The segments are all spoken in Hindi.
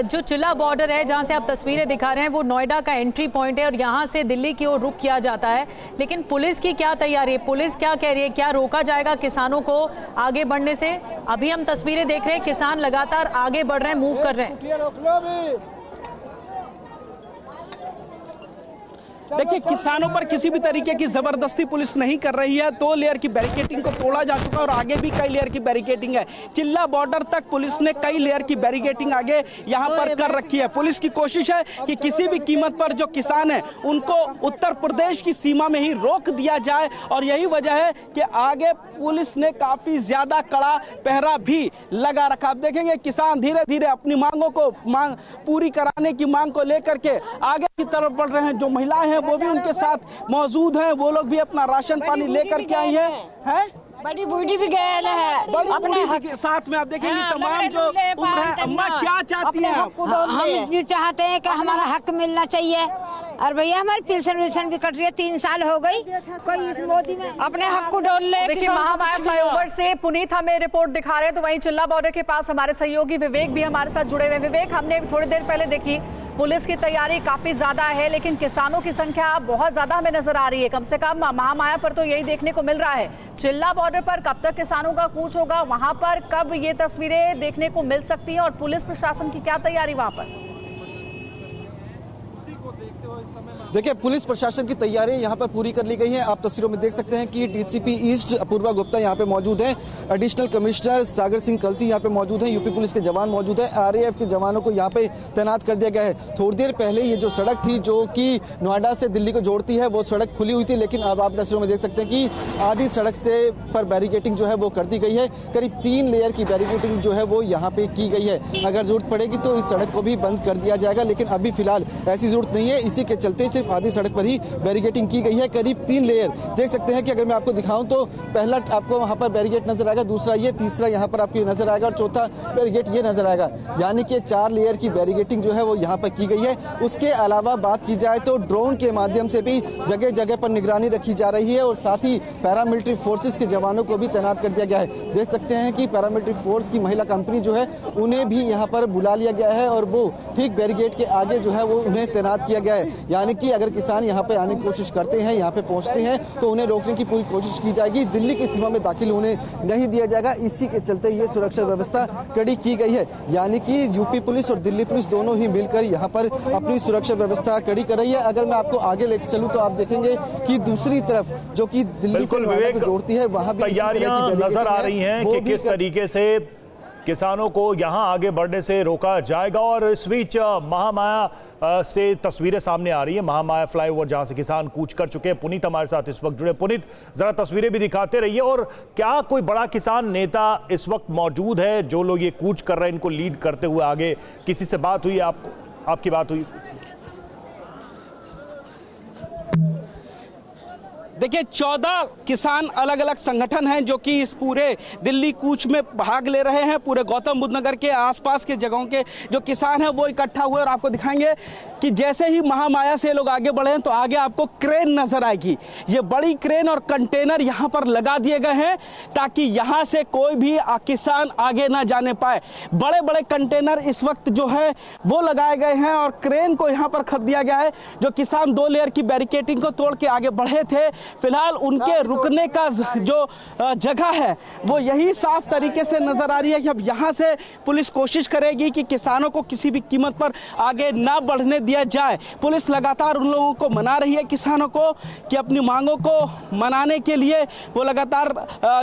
जो चिल्ला बॉर्डर है जहां से आप तस्वीरें दिखा रहे हैं वो नोएडा का एंट्री पॉइंट है और यहां से दिल्ली की ओर रुख किया जाता है। लेकिन पुलिस की क्या तैयारी है? पुलिस क्या कह रही है? क्या रोका जाएगा किसानों को आगे बढ़ने से? अभी हम तस्वीरें देख रहे हैं, किसान लगातार आगे बढ़ रहे हैं, मूव कर रहे हैं। देखिए, किसानों पर किसी भी तरीके की जबरदस्ती पुलिस नहीं कर रही है। 2 लेयर की बैरिकेडिंग को तोड़ा जा चुका है और आगे भी कई लेयर की बैरिकेडिंग है। चिल्ला बॉर्डर तक पुलिस ने कई लेयर की बैरिकेडिंग आगे यहां पर कर रखी है। पुलिस की कोशिश है कि किसी भी कीमत पर जो किसान है उनको उत्तर प्रदेश की सीमा में ही रोक दिया जाए और यही वजह है कि आगे पुलिस ने काफी ज्यादा कड़ा पहरा भी लगा रखा। आप देखेंगे किसान धीरे धीरे अपनी मांगों को पूरी कराने की मांग को लेकर के आगे की तरफ बढ़ रहे हैं। जो महिलाएं हैं वो भी उनके साथ मौजूद हैं, वो लोग भी अपना राशन पानी लेकर के आई हैं। बड़ी बूढ़ी भी गए है अपने साथ में। आप देखेंगे तमाम जो उम्र है। अम्मा क्या चाहती हैं आप? हम ये चाहते हैं कि हमारा हक मिलना चाहिए। और भैया हमारी पेंशन भी कट रही है, 3 साल हो गई। कोई इस मोदी में अपने हक को डोल ले। देखिए, महामाया फ्लाईओवर से पुनीत हमें रिपोर्ट दिखा रहे हैं, तो वहीं चिल्ला बॉर्डर के पास हमारे सहयोगी विवेक भी हमारे साथ जुड़े हुए। विवेक, हमने थोड़ी देर पहले देखी पुलिस की तैयारी काफी ज्यादा है, लेकिन किसानों की संख्या बहुत ज्यादा हमें नजर आ रही है। कम से कम महामाया पर तो यही देखने को मिल रहा है। चिल्ला बॉर्डर पर कब तक किसानों का कूच होगा, वहां पर कब ये तस्वीरें देखने को मिल सकती हैं और पुलिस प्रशासन की क्या तैयारी वहां पर? देखिए, पुलिस प्रशासन की तैयारी यहाँ पर पूरी कर ली गई है। आप तस्वीरों में देख सकते हैं कि डीसीपी ईस्ट अपूर्वा गुप्ता यहाँ पे मौजूद हैं, एडिशनल कमिश्नर सागर सिंह कलसी यहाँ पे मौजूद हैं, यूपी पुलिस के जवान मौजूद हैं, आरएएफ के जवानों को यहाँ पे तैनात कर दिया गया है। थोड़ी देर पहले ये जो सड़क थी जो कि नोएडा से दिल्ली को जोड़ती है वो सड़क खुली हुई थी, लेकिन अब आप तस्वीरों में देख सकते हैं कि आधी सड़क से पर बैरिकेडिंग जो है वो कर दी गई है। करीब 3 लेयर की बैरिकेडिंग जो है वो यहाँ पे की गई है। अगर जरूरत पड़ेगी तो इस सड़क को भी बंद कर दिया जाएगा, लेकिन अभी फिलहाल ऐसी जरूरत नहीं है। इसी के चलते सिर्फ आधी सड़क पर ही बैरिकेडिंग की गई है। करीब 3 लेयर देख सकते हैं कि अगर मैं आपको दिखाऊं तो पहला आपको वहां पर बैरिकेड नजर आएगा, दूसरा ये, तीसरा यहाँ पर आपको नजर आएगा और चौथा बैरिकेड ये नजर आएगा। यानी कि 4 लेयर की बैरिकेडिंग जो है वो यहाँ पर की गई है। उसके अलावा बात की जाए तो ड्रोन के माध्यम से भी जगह जगह पर निगरानी रखी जा रही है और साथ ही पैरामिलिट्री फोर्सेस के जवानों को भी तैनात कर दिया गया है। देख सकते हैं कि पैरामिलिट्री फोर्स की महिला कंपनी जो है उन्हें भी यहाँ पर बुला लिया गया है और वो ठीक बैरिकेड के आगे जो है वो उन्हें तैनात किया गया है। यानी कि अगर किसान यहाँ पे आने की कोशिश करते हैं, यहाँ पे पहुंचते हैं, तो उन्हें रोकने की पूरी कोशिश की जाएगी। दिल्ली की सीमा में दाखिल होने नहीं दिया जाएगा। इसी के चलते ये सुरक्षा व्यवस्था कड़ी की गई है। यानी कि यूपी पुलिस और दिल्ली पुलिस दोनों ही मिलकर यहाँ पर अपनी सुरक्षा व्यवस्था कड़ी कर रही है। अगर मैं आपको आगे लेकर चलूं तो आप देखेंगे कि दूसरी तरफ जो कि दिल्ली से नोएडा को जोड़ती है वहां भी तैयारियां नजर आ रही हैं कि किस तरीके से किसानों को यहां आगे बढ़ने से रोका जाएगा। और इस बीच महामाया से तस्वीरें सामने आ रही है, महामाया फ्लाईओवर जहां से किसान कूच कर चुके हैं। पुनीत हमारे साथ इस वक्त जुड़े। पुनीत, जरा तस्वीरें भी दिखाते रहिए। और क्या कोई बड़ा किसान नेता इस वक्त मौजूद है जो लोग ये कूच कर रहे हैं, इनको लीड करते हुए आगे? किसी से बात हुई आपको? आपकी बात हुई? देखिए, 14 किसान अलग अलग संगठन हैं जो कि इस पूरे दिल्ली कूच में भाग ले रहे हैं। पूरे गौतम बुद्ध नगर के आसपास के जगहों के जो किसान हैं वो इकट्ठा हुए और आपको दिखाएंगे कि जैसे ही महामाया से लोग आगे बढ़े हैं तो आगे आपको क्रेन नजर आएगी। ये बड़ी क्रेन और कंटेनर यहाँ पर लगा दिए गए हैं ताकि यहाँ से कोई भी किसान आगे ना जाने पाए। बड़े बड़े कंटेनर इस वक्त जो है वो लगाए गए हैं और क्रेन को यहाँ पर खप दिया गया है। जो किसान 2 लेयर की बैरिकेडिंग को तोड़ के आगे बढ़े थे, फिलहाल उनके रुकने का जो जगह है वो यही साफ तरीके से नजर आ रही है कि अब यहाँ से पुलिस कोशिश करेगी कि किसानों को किसी भी कीमत पर आगे ना बढ़ने दिया जाए। पुलिस लगातार उन लोगों को मना रही है, किसानों को, कि अपनी मांगों को मनाने के लिए वो लगातार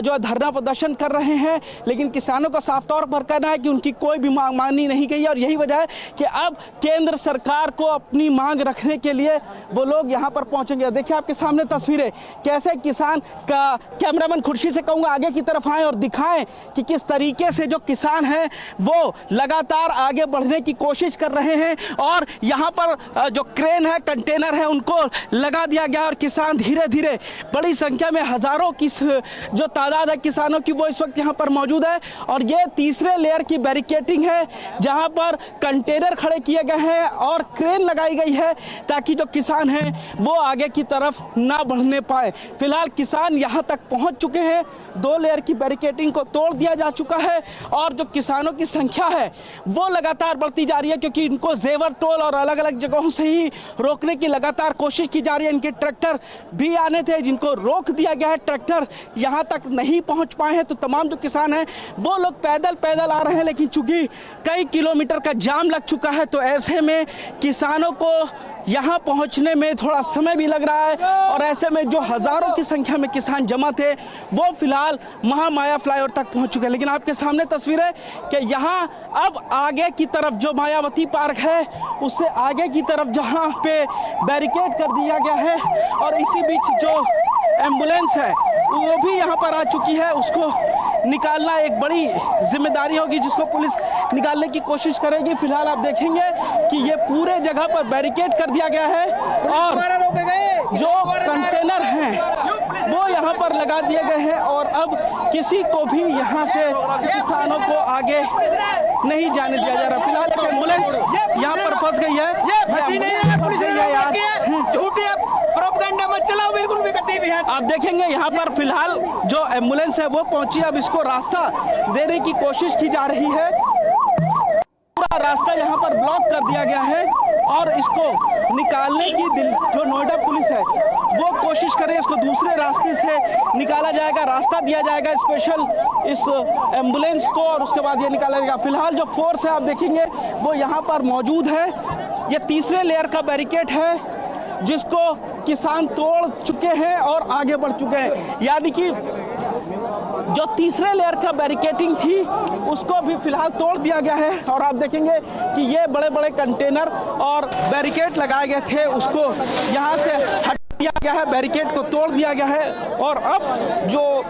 जो धरना प्रदर्शन कर रहे हैं, लेकिन किसानों का साफ तौर पर कहना है कि उनकी कोई भी मांग मानी नहीं गई है। और यही वजह है कि अब केंद्र सरकार को अपनी मांग रखने के लिए वो लोग यहाँ पर पहुंचेंगे। देखिए आपके सामने तस्वीरें, कैसे किसान का कैमरामैन खुर्शी से कहूंगा आगे की तरफ आए और दिखाएं कि किस तरीके से जो किसान हैं वो लगातार आगे बढ़ने की कोशिश कर रहे हैं। और यहाँ पर जो क्रेन है, कंटेनर है, उनको लगा दिया गया और किसान धीरे धीरे, बड़ी संख्या में हजारों की जो तादाद है किसानों की, वो इस वक्त यहाँ पर मौजूद है। और ये तीसरे लेयर की बैरिकेडिंग है जहाँ पर कंटेनर खड़े किए गए हैं और क्रेन लगाई गई है ताकि जो किसान हैं वो आगे की तरफ ना बढ़ने जाने पाए। फिलहाल किसान यहाँ तक पहुँच चुके हैं, 2 लेयर की बैरिकेडिंग को तोड़ दिया जा चुका है और जो किसानों की संख्या है वो लगातार बढ़ती जा रही है, क्योंकि इनको जेवर टोल और अलग अलग जगहों से ही रोकने की लगातार कोशिश की जा रही है। इनके ट्रैक्टर भी आने थे जिनको रोक दिया गया है, ट्रैक्टर यहाँ तक नहीं पहुँच पाए हैं। तो तमाम जो किसान हैं वो लोग पैदल आ रहे हैं, लेकिन चूंकि कई किलोमीटर का जाम लग चुका है तो ऐसे में किसानों को यहाँ पहुँचने में थोड़ा समय भी लग रहा है। और ऐसे में जो हजारों की संख्या में किसान जमा थे वो फिलहाल महामाया फ्लाईओवर तक पहुँच चुके हैं। लेकिन आपके सामने तस्वीर है कि यहाँ अब आगे की तरफ जो मायावती पार्क है उससे आगे की तरफ जहाँ पे बैरिकेड कर दिया गया है और इसी बीच जो एम्बुलेंस है वो भी यहाँ पर आ चुकी है, उसको निकालना एक बड़ी जिम्मेदारी होगी जिसको पुलिस निकालने की कोशिश करेगी। फिलहाल आप देखेंगे कि ये पूरे जगह पर बैरिकेड कर दिया गया है और जो कंटेनर हैं वो यहाँ पर लगा दिए गए हैं और अब किसी को भी यहाँ से किसानों को आगे नहीं जाने दिया जा रहा। फिलहाल एक एम्बुलेंस यहाँ पर फंस गई है, आप देखेंगे यहाँ पर फिलहाल जो एम्बुलेंस है वो पहुंची, अब इसको रास्ता देने की कोशिश की जा रही है। पूरा रास्ता यहाँ पर ब्लॉक कर दिया गया है और इसको निकालने की जो नोएडा पुलिस है वो कोशिश करे, इसको दूसरे रास्ते से निकाला जाएगा, रास्ता दिया जाएगा स्पेशल इस एम्बुलेंस को और उसके बाद ये निकाला जाएगा। फिलहाल जो फोर्स है आप देखेंगे वो यहाँ पर मौजूद है। ये तीसरे लेयर का बैरिकेड है जिसको किसान तोड़ चुके हैं और आगे बढ़ चुके हैं, यानी कि जो तीसरे लेयर का बैरिकेडिंग थी उसको भी फिलहाल तोड़ दिया गया है। और आप देखेंगे कि ये बड़े बड़े कंटेनर और बैरिकेड लगाए गए थे उसको यहाँ से हटा दिया गया है, बैरिकेड को तोड़ दिया गया है और अब जो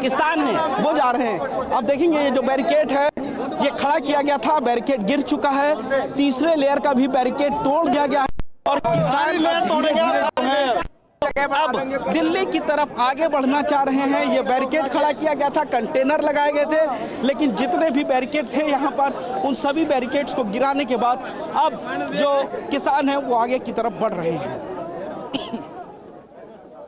किसान हैं वो जा रहे हैं। अब देखेंगे ये जो बैरिकेड है ये खड़ा किया गया था, बैरिकेड गिर चुका है, तीसरे लेयर का भी बैरिकेड तोड़ दिया गया है और किसान अब दिल्ली की तरफ आगे बढ़ना चाह रहे हैं। ये बैरिकेड खड़ा किया गया था, कंटेनर लगाए गए थे, लेकिन जितने भी बैरिकेड थे यहाँ पर उन सभी बैरिकेड्स को गिराने के बाद अब जो किसान हैं वो आगे की तरफ बढ़ रहे हैं।